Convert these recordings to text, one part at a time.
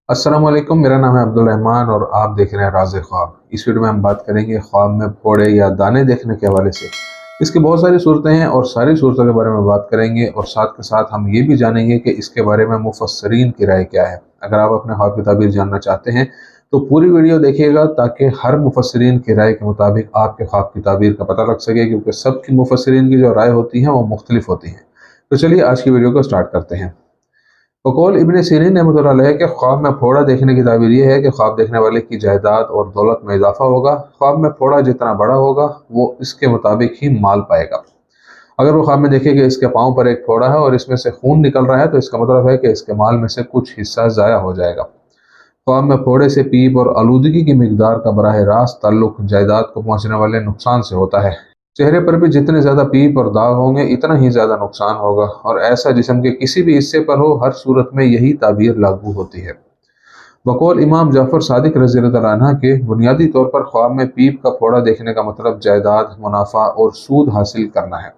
अस्सलाम वालेकुम। मेरा नाम है अब्दुल रहमान और आप देख रहे हैं राज़ ख्वाब। इस वीडियो में हम बात करेंगे ख्वाब में फोड़े या दाने देखने के हवाले से। इसकी बहुत सारी सूरतें हैं और सारी सूरतों के बारे में बात करेंगे और साथ के साथ हम ये भी जानेंगे कि इसके बारे में मुफस्सरीन की राय क्या है। अगर आप अपने ख्वाब की ताबीर जानना चाहते हैं तो पूरी वीडियो देखिएगा ताकि हर मुफस्सरीन की राय के मुताबिक आपके ख्वाब की ताबीर का पता लग सके, क्योंकि सबकी मुफस्सरीन की जो राय होती है वो मुख्तलिफ होती है। तो चलिए आज की वीडियो को स्टार्ट करते हैं। वक़ौल इब्न सीरीन रहमतुल्लाह अलैह के ख्वाब में फोड़ा देखने की ताबीर ये है कि ख्वाब देखने वाले की जायदाद और दौलत में इजाफा होगा। ख्वाब में फोड़ा जितना बड़ा होगा वो इसके मुताबिक ही माल पाएगा। अगर वो ख्वाब में देखे कि इसके पाँव पर एक फोड़ा है और इसमें से खून निकल रहा है तो इसका मतलब है कि इसके माल में से कुछ हिस्सा ज़ाया हो जाएगा। ख्वाब में फोड़े से पीप और आलूदगी की मिकदार का बराह रास्त ताल्लुक जायदाद को पहुँचने वाले नुकसान से होता है। चेहरे पर भी जितने ज़्यादा पीप और दाग होंगे इतना ही ज़्यादा नुकसान होगा, और ऐसा जिस्म के किसी भी हिस्से पर हो हर सूरत में यही ताबीर लागू होती है। बकौल इमाम जाफ़र सादिक रज़ी अल्लाह अन्हु के बुनियादी तौर पर ख्वाब में पीप का फोड़ा देखने का मतलब जायदाद, मुनाफा और सूद हासिल करना है।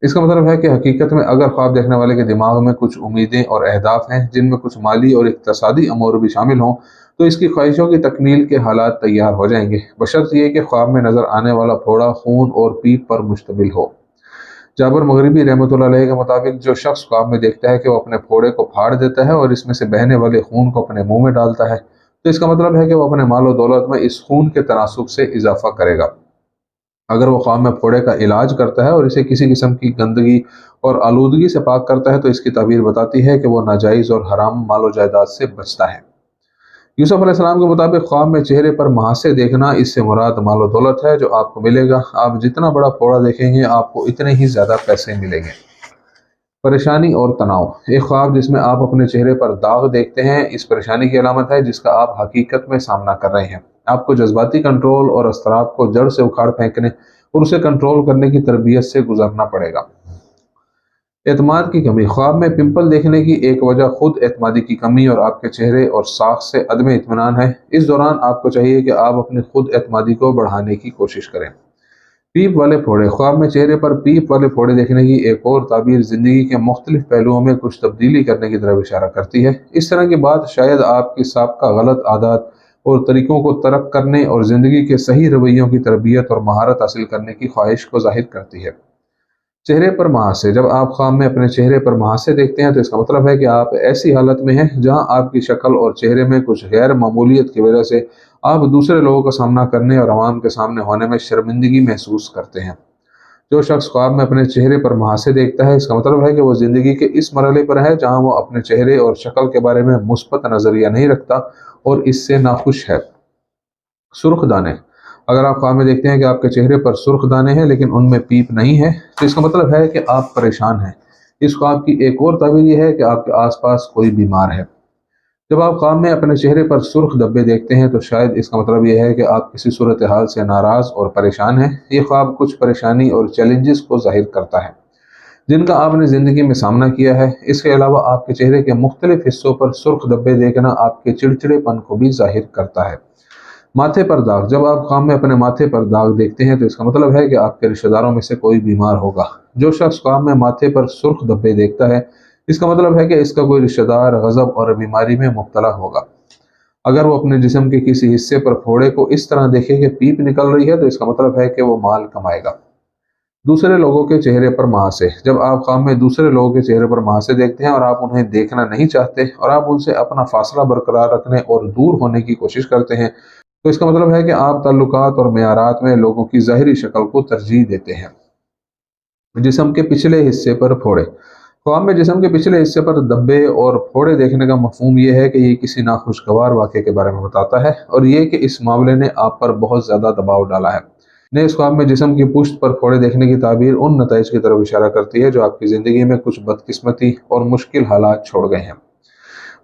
इसका मतलब है कि हकीकत में अगर ख्वाब देखने वाले के दिमाग में कुछ उम्मीदें और अहदाफ हैं जिनमें कुछ माली और इक्तसादी अमूर भी शामिल हों तो इसकी ख्वाहिशों की तकमील के हालात तैयार हो जाएंगे, बशर्त ये कि ख्वाब में नजर आने वाला फोड़ा खून और पीप पर मुश्तमिल हो। जाबर मगरिबी रहमतुल्लाह अलैह के मुताबिक जो शख्स ख्वाब में देखता है कि वो अपने फोड़े को फाड़ देता है और इसमें से बहने वाले खून को अपने मुंह में डालता है तो इसका मतलब है कि वो अपने माल और दौलत में इस खून के तनासुब से इजाफा करेगा। अगर वो ख्वाब में फोड़े का इलाज करता है और इसे किसी किस्म की गंदगी और आलूदगी से पाक करता है तो इसकी ताबीर बताती है कि वो नाजायज़ और हराम मालो जायदाद से बचता है। यूसुफ अलैहिस्सलाम के मुताबिक ख्वाब में चेहरे पर महासे देखना, इससे मुराद मालो दौलत है जो आपको मिलेगा। आप जितना बड़ा फोड़ा देखेंगे आपको इतने ही ज़्यादा पैसे मिलेंगे। परेशानी और तनाव। एक ख्वाब जिसमें आप अपने चेहरे पर दाग देखते हैं इस परेशानी की अलामत है जिसका आप हकीकत में सामना कर रहे हैं। आपको जज्बाती कंट्रोल और असराब को जड़ से उखाड़ फेंकने और उसे कंट्रोल करने की तरबियत से गुजरना पड़ेगा। एतमाद की कमी। ख्वाब में पिंपल देखने की एक वजह खुद एतमादी की कमी और आपके चेहरे और साख से अदम इत्मीनान है। इस दौरान आपको चाहिए कि आप अपनी खुद एतमादी को बढ़ाने की कोशिश करें। पीप वाले फोड़े। ख्वाब में चेहरे पर पीप वाले फोड़े देखने की एक और ताबीर जिंदगी के मुख्तलिफ पहलुओं में कुछ तब्दीली करने की तरफ इशारा करती है। इस तरह की बात शायद आपकी साबका गलत आदत और तरीकों को तर्क करने और ज़िंदगी के सही रवैयों की तरबियत और महारत हासिल करने की ख्वाहिश को जाहिर करती है। चेहरे पर महासे। जब आप ख्वाब में अपने चेहरे पर महासे देखते हैं तो इसका मतलब है कि आप ऐसी हालत में हैं जहां आपकी शक्ल और चेहरे में कुछ गैर मामूलियत की वजह से आप दूसरे लोगों का सामना करने और आवाम के सामने होने में शर्मिंदगी महसूस करते हैं। जो शख्स ख्वाब में अपने चेहरे पर महासे देखता है इसका मतलब है कि वो ज़िंदगी के इस मरहले पर है जहां वो अपने चेहरे और शक्ल के बारे में मुस्बत नज़रिया नहीं रखता और इससे नाखुश है। सुर्ख दाने। अगर आप ख्वाब में देखते हैं कि आपके चेहरे पर सुर्ख दाने हैं लेकिन उनमें पीप नहीं है तो इसका मतलब है कि आप परेशान हैं। इस ख्वाब की एक और ताबीर यह है कि आपके आसपास कोई बीमार है। जब आप ख्वाब में अपने चेहरे पर सुर्ख धब्बे देखते हैं तो शायद इसका मतलब यह है कि आप किसी सूरत हाल से नाराज़ और परेशान हैं। ये ख्वाब कुछ परेशानी और चैलेंजेस को जाहिर करता है जिनका आपने ज़िंदगी में सामना किया है। इसके अलावा आपके चेहरे के मुख्तलिफ हिस्सों पर सुर्ख धब्बे देखना आपके चिड़चिड़ेपन को भी जाहिर करता है। माथे पर दाग। जब आप ख्वाब में अपने माथे पर दाग देखते हैं तो इसका मतलब है कि आपके रिश्तेदारों में से कोई बीमार होगा। जो शख्स ख्वाब में माथे पर सुर्ख धब्बे देखता है इसका मतलब है कि इसका कोई रिश्तेदार गज़ब और बीमारी में मुब्तला होगा। अगर वो अपने जिस्म के किसी हिस्से पर फोड़े को इस तरह देखे कि पीप निकल रही है तो इसका मतलब है कि वो माल कमाएगा। दूसरे लोगों के चेहरे पर महासे। जब आप ख्वाब में दूसरे लोगों के चेहरे पर महासे देखते हैं और आप उन्हें देखना नहीं चाहते और आप उनसे अपना फासला बरकरार रखने और दूर होने की कोशिश करते हैं तो इसका मतलब है कि आप ताल्लुकात और मेयारात में लोगों की ज़ाहिरी शक्ल को तरजीह देते हैं। जिस्म के पिछले हिस्से पर फोड़े। ख्वाब में जिस्म के पिछले हिस्से पर धब्बे और फोड़े देखने का मफहूम यह है कि ये किसी नाखुशगवार वाक़े के बारे में बताता है और ये कि इस मामले ने आप पर बहुत ज़्यादा दबाव डाला है। इस ख्वाब में जिस्म की पुश्त पर फोड़े देखने की ताबीर उन नताइज की तरफ इशारा करती है जो आपकी ज़िंदगी में कुछ बदकिस्मती और मुश्किल हालात छोड़ गए हैं।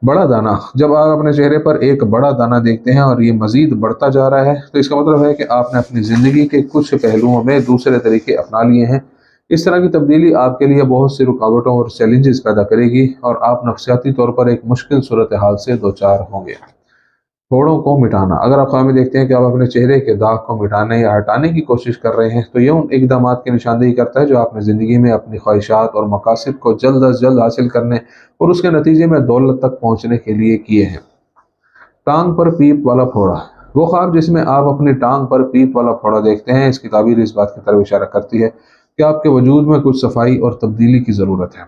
बड़ा दाना। जब आप अपने चेहरे पर एक बड़ा दाना देखते हैं और ये मजीद बढ़ता जा रहा है तो इसका मतलब है कि आपने अपनी ज़िंदगी के कुछ पहलुओं में दूसरे तरीके अपना लिए हैं। इस तरह की तब्दीली आपके लिए बहुत सी रुकावटों और चैलेंजेस पैदा करेगी और आप नफ्सियाती तौर पर एक मुश्किल सूरत हाल से दो चार होंगे। फोड़ों को मिटाना। अगर आप ख्वाब में देखते हैं कि आप अपने चेहरे के दाग को मिटाने या हटाने की कोशिश कर रहे हैं तो ये उन इकदाम की निशानदेही करता है जो आपने ज़िंदगी में अपनी ख्वाहिशात और मकासद को जल्द अज जल्द हासिल करने और उसके नतीजे में दौलत तक पहुँचने के लिए किए हैं। टांग पर पीप वाला फोड़ा। वो ख्वाब जिसमें आप अपनी टांग पर पीप वाला फोड़ा देखते हैं, इसकी ताबीर इस बात की तरफ इशारा करती है कि आपके वजूद में कुछ सफाई और तब्दीली की ज़रूरत है।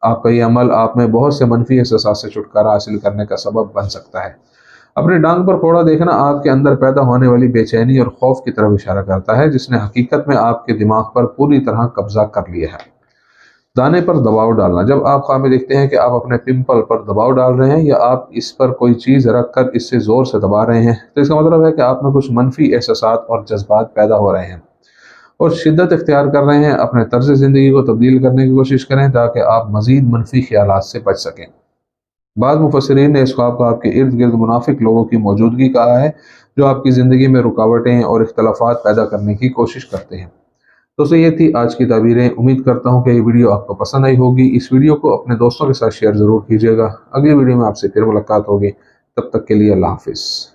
आपका ये अमल आप में बहुत से मनफी एहसास से छुटकारा हासिल करने का सबब बन सकता है। अपनी टांग पर फोड़ा देखना आपके अंदर पैदा होने वाली बेचैनी और खौफ की तरफ इशारा करता है, जिसने हकीकत में आपके दिमाग पर पूरी तरह कब्जा कर लिया है। दाने पर दबाव डालना। जब आप ख्वाब में देखते हैं कि आप अपने पिंपल पर दबाव डाल रहे हैं या आप इस पर कोई चीज़ रख कर इससे ज़ोर से दबा रहे हैं, तो इसका मतलब है कि आप में कुछ मनफी एहसास और जज्बात पैदा हो रहे हैं और शिद्दत इख्तियार कर रहे हैं। अपने तर्ज ज़िंदगी को तब्दील करने की कोशिश करें ताकि आप मज़ीद मनफी ख्यालात से बच सकें। बाद मुफस्सिरीन ने इस ख्वाब को आपके इर्द गिर्द मुनाफिक लोगों की मौजूदगी कहा है, जो आपकी ज़िंदगी में रुकावटें और इख्तलाफात पैदा करने की कोशिश करते हैं। दोस्तों, ये थी आज की ताबीरें। उम्मीद करता हूँ कि ये वीडियो आपको पसंद आई होगी। इस वीडियो को अपने दोस्तों के साथ शेयर ज़रूर कीजिएगा। अगली वीडियो में आपसे फिर मुलाकात होगी। तब तक के लिए अल्लाह हाफिज़।